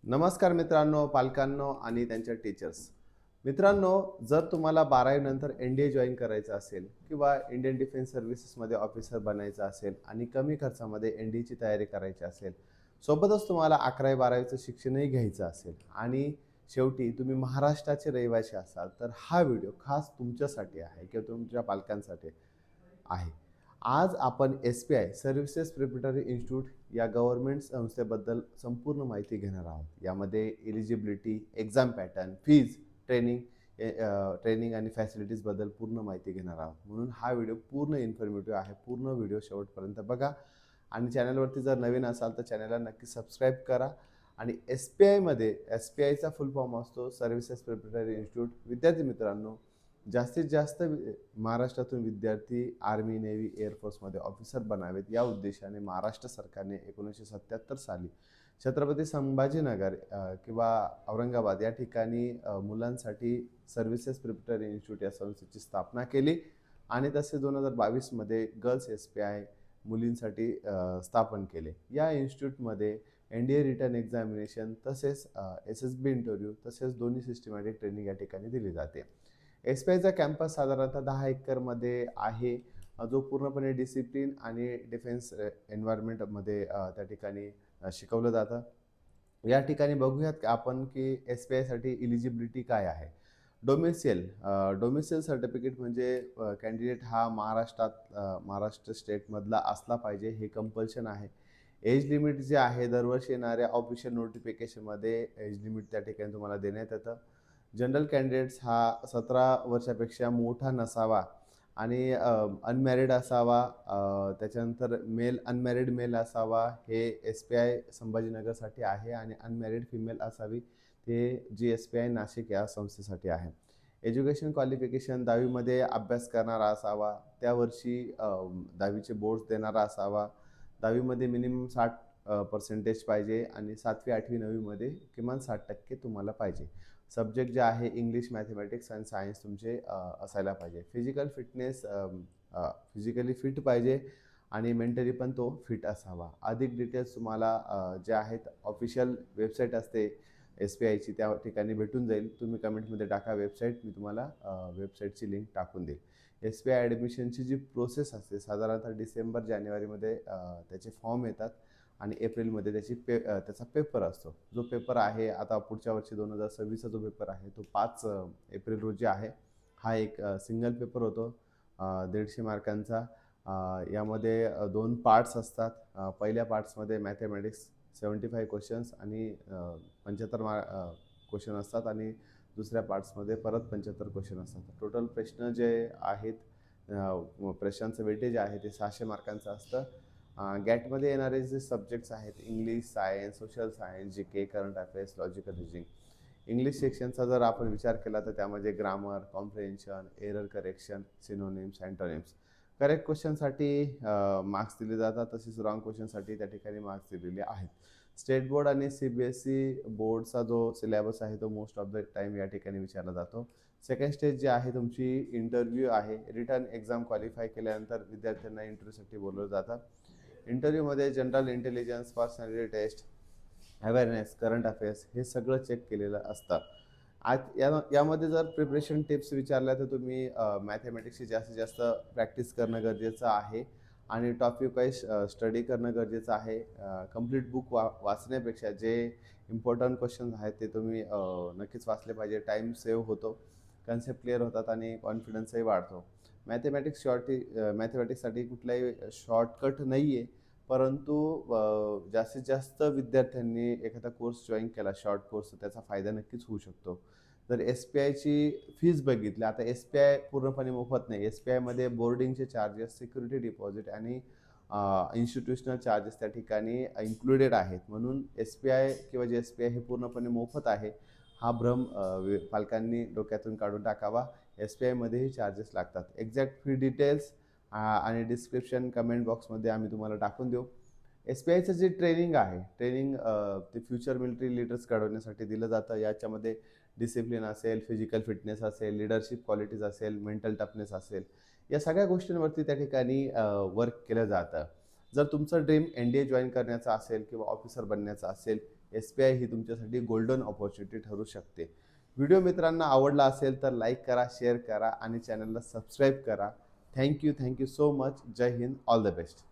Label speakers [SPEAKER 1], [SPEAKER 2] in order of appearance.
[SPEAKER 1] नमस्कार मित्रांनो, पालकांनो आणि त्यांच्या टीचर्स. मित्रांनो, जर तुम्हाला 12वी नंतर एन-डी-ए जॉइन करायचं असेल किंवा इंडियन डिफेन्स सर्व्हिसेसमध्ये ऑफिसर बनायचं असेल आणि कमी खर्चामध्ये एन-डी-एची तयारी करायची असेल, सोबतच तुम्हाला 11वी-12वीचं शिक्षणही घ्यायचं असेल आणि शेवटी तुम्ही महाराष्ट्राचे रहिवासी असाल, तर हा व्हिडिओ खास तुमच्यासाठी आहे किंवा तुमच्या पालकांसाठी आहे. आज आपण एस-पी-आय सर्व्हिसेस प्रिपरेटरी इन्स्टिट्यूट या गव्हर्नमेंट संस्थेबद्दल संपूर्ण माहिती घेणार आहोत. यामध्ये eligibility, exam pattern, fees, training training आणि फॅसिलिटीजबद्दल पूर्ण माहिती घेणार आहोत. म्हणून हा व्हिडिओ पूर्ण इन्फॉर्मेटिव्ह आहे. पूर्ण व्हिडिओ शेवटपर्यंत बघा आणि चॅनलवरती जर नवीन असाल तर चॅनलला नक्की सबस्क्राईब करा. आणि एस-पी-आयचा फुल फॉर्म असतो सर्व्हिसेस प्रिपरेटरी इन्स्टिट्यूट. विद्यार्थी मित्रांनो, जास्तीत जास्त महाराष्ट्रातून विद्यार्थी आर्मी, नेव्ही, एअरफोर्समध्ये ऑफिसर बनावेत या उद्देशाने महाराष्ट्र सरकारने 1977 साली छत्रपती संभाजीनगर किंवा औरंगाबाद या ठिकाणी मुलांसाठी सर्व्हिसेस प्रिपरेटरी इन्स्टिट्यूट या संस्थेची स्थापना केली आणि तसे 2022मध्ये गर्ल्स एस-पी-आय मुलींसाठी स्थापन केले. या इन्स्टिट्यूटमध्ये एन-डी-ए रिटन एक्झामिनेशन तसेच एस-एस-बी इंटरव्ह्यू तसेच दोन्ही सिस्टमॅटिक ट्रेनिंग या ठिकाणी दिली जाते. एस-पी-आयचा कॅम्पस साधारणतः 10 एकरमध्ये आहे, जो पूर्णपणे डिसिप्लिन आणि डिफेन्स एन्व्हायर्नमेंटमध्ये त्या ठिकाणी शिकवलं जातं. या ठिकाणी बघूयात की आपण की एस-पी-आयसाठी इलिजिबिलिटी काय आहे. डोमिसाईल सर्टिफिकेट म्हणजे कॅन्डिडेट हा महाराष्ट्र स्टेटमधला असला पाहिजे, हे कंपल्शन आहे. एज लिमिट जे आहे दरवर्षी येणाऱ्या ऑफिशियल नोटिफिकेशनमध्ये एज लिमिट त्या ठिकाणी तुम्हाला देण्यात येतं. जनरल कॅन्डिडेट्स हा 17 वर्षापेक्षा मोठा नसावा आणि अनमॅरिड असावा. त्याच्यानंतर अनमॅरिड मेल असावा, हे एस-पी-आय संभाजीनगरसाठी आहे आणि अनमॅरिड फिमेल असावी, ते जी एस-पी-आय नाशिक या संस्थेसाठी आहे. एज्युकेशन क्वालिफिकेशन 10वीमध्ये अभ्यास करणारा असावा, त्या वर्षी 10वीचे बोर्ड्स देणारा असावा, 10वीमध्ये मिनिमम 60% पाहिजे आणि 7वी, 8वी, 9वीमध्ये किमान 60% तुम्हाला पाहिजे. सब्जेक्ट जे आहे इंग्लिश, मॅथमॅटिक्स आणि सायन्स तुमचे असायला पाहिजे. फिजिकली फिट पाहिजे आणि मेंटली पण तो फिट असावा. अधिक डिटेल्स तुम्हाला जे आहेत ऑफिशियल वेबसाईट असते एस-पी-आयची, त्या ठिकाणी भेटून जाईल. तुम्ही कमेंटमध्ये टाका वेबसाईट, मी तुम्हाला वेबसाईटची लिंक टाकून देईल. एस-पी-आय ॲडमिशनची जी प्रोसेस असते साधारणतः डिसेंबर-जानेवारीमध्ये त्याचे फॉर्म येतात आणि एप्रिलमध्ये त्याचा पेपर असतो. जो पेपर आहे आता पुढच्या वर्षी 2026चा जो पेपर आहे तो 5 एप्रिल रोजी आहे. हा एक सिंगल पेपर होतो 150 मार्कांचा. यामध्ये 2 पार्ट्स असतात. पहिल्या पार्ट्समध्ये मॅथमॅटिक्स 75 क्वेश्चन्स आणि 75 क्वेश्चन असतात आणि दुसऱ्या पार्ट्समध्ये परत 75 क्वेश्चन असतात. टोटल प्रश्न जे आहेत प्रश्नांचं वेटेज आहे ते 600 मार्कांचं असतं. गॅटमध्ये येणारे जे सब्जेक्ट्स आहेत English, science, social science, GK, current affairs, logical reasoning. English सेक्शनचा जर आपण विचार केला तर त्यामध्ये grammar, comprehension, error correction, synonyms, antonyms. Correct क्वेश्चनसाठी मार्क्स दिले जातात, तसेच रॉंग क्वेश्चनसाठी त्या ठिकाणी मार्क्स दिलेले आहेत. स्टेट बोर्ड आणि सी-बी-एस-ई बोर्डचा जो सिलेबस आहे तो मोस्ट ऑफ द टाईम या ठिकाणी विचारला जातो. सेकंड स्टेज जी आहे तुमची इंटरव्ह्यू आहे. रिटन एक्झाम क्वालिफाय केल्यानंतर विद्यार्थ्यांना इंटरव्ह्यूसाठी बोलवलं जातं. इंटरव्ह्यूमध्ये general intelligence, personality test, awareness, current affairs हे सगळं चेक केलेलं असतं. यामध्ये जर प्रिपरेशन टिप्स विचारल्या तर तुम्ही मॅथमॅटिक्सची जास्तीत जास्त प्रॅक्टिस करणं गरजेचं आहे आणि टॉपिक वाईज स्टडी करणं गरजेचं आहे. कंप्लीट बुक वाचण्यापेक्षा जे इम्पॉर्टंट क्वेश्चन्स आहेत ते तुम्ही नक्कीच वाचले पाहिजे. टाईम सेव्ह होतो, कन्सेप्ट क्लिअर होतात आणि कॉन्फिडन्सही वाढतो. मॅथमॅटिक्ससाठी कुठलाही शॉर्टकट नाही आहे, परंतु जास्तीत जास्त विद्यार्थ्यांनी एखादा कोर्स जॉईन केला शॉर्ट कोर्स तर त्याचा फायदा नक्कीच होऊ शकतो. जर एस-पी-आयची फीज बघितली, आता एस-पी-आय पूर्णपणे मोफत नाही. एस-पी-आयमध्ये बोर्डिंगचे चार्जेस, सिक्युरिटी डिपॉझिट आणि इन्स्टिट्यूशनल चार्जेस त्या ठिकाणी इन्क्लुडेड आहेत. म्हणून एस-पी-आय किंवा जे एस-पी-आय हे पूर्णपणे मोफत आहे, हा भ्रम पालकांनी डोक्यातून काढून टाकावा. एस-पी-आयमध्येही चार्जेस लागतात. एक्झॅक्ट फी डिटेल्स आणि डिस्क्रिप्शन कमेंट बॉक्समध्ये आम्ही तुम्हाला टाकून देऊ. एस-पी-आयचं जे ट्रेनिंग आहे, ते फ्युचर मिलिटरी लीडर्स घडवण्यासाठी दिलं जातं. याच्यामध्ये डिसिप्लिन असेल, फिजिकल फिटनेस असेल, लीडरशिप क्वालिटीज असेल, मेंटल टफनेस असेल, या सगळ्या गोष्टींवरती त्या ठिकाणी वर्क केलं जातं. जर तुमचं ड्रीम एन-डी-ए जॉईन करण्याचं असेल किंवा ऑफिसर बनण्याचं असेल SBI ही तुमच्यासाठी गोल्डन ऑपॉर्च्युनिटी ठरू शकते. व्हिडिओ मित्रांना आवडला असेल तर लाईक करा, शेअर करा आणि चॅनलला सबस्क्राईब करा. Thank you so much. जय हिंद. All the best.